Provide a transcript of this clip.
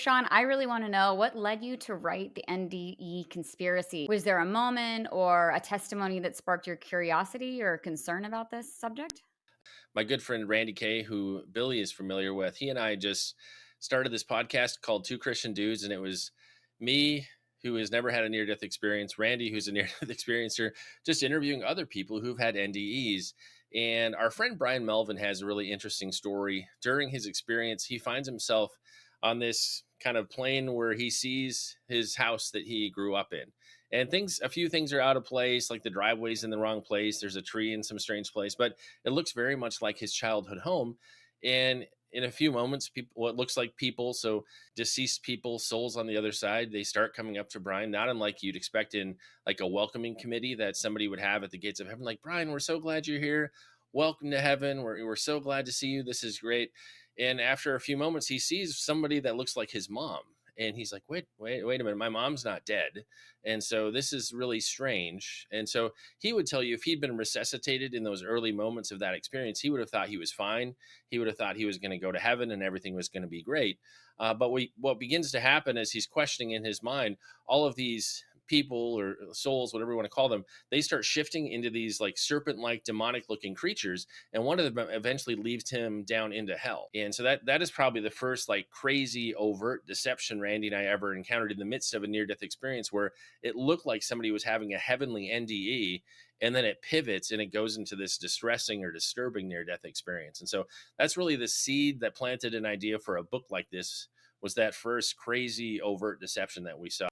Sean, I really want to know what led you to write the NDE conspiracy. Was there a moment or a testimony that sparked your curiosity or concern about this subject? My good friend Randy Kay, who Billy is familiar with, he and I just started this podcast called Two Christian Dudes, and it was me, who has never had a near death experience, Randy, who's a near death experiencer, just interviewing other people who've had NDEs. And our friend Brian Melvin has a really interesting story. During his experience, he finds himself on this kind of plane where he sees his house that he grew up in. And a few things are out of place, like the driveway's in the wrong place. There's a tree in some strange place, but it looks very much like his childhood home. And in a few moments, people, what looks like people, so deceased people, souls on the other side, they start coming up to Brian, not unlike you'd expect in like a welcoming committee that somebody would have at the gates of heaven. Like, Brian, we're so glad you're here. Welcome to heaven. We're so glad to see you. This is great. And after a few moments, he sees somebody that looks like his mom. And he's like, wait a minute. My mom's not dead. And so this is really strange. And so he would tell you if he'd been resuscitated in those early moments of that experience, he would have thought he was fine. He would have thought he was going to go to heaven and everything was going to be great. What begins to happen is he's questioning in his mind all of these people or souls, whatever you want to call them, they start shifting into these like serpent like demonic looking creatures. And one of them eventually leads him down into hell. And so that is probably the first like crazy overt deception Randy and I ever encountered in the midst of a near death experience where it looked like somebody was having a heavenly NDE. And then it pivots and it goes into this distressing or disturbing near death experience. And so that's really the seed that planted an idea for a book like this was that first crazy overt deception that we saw.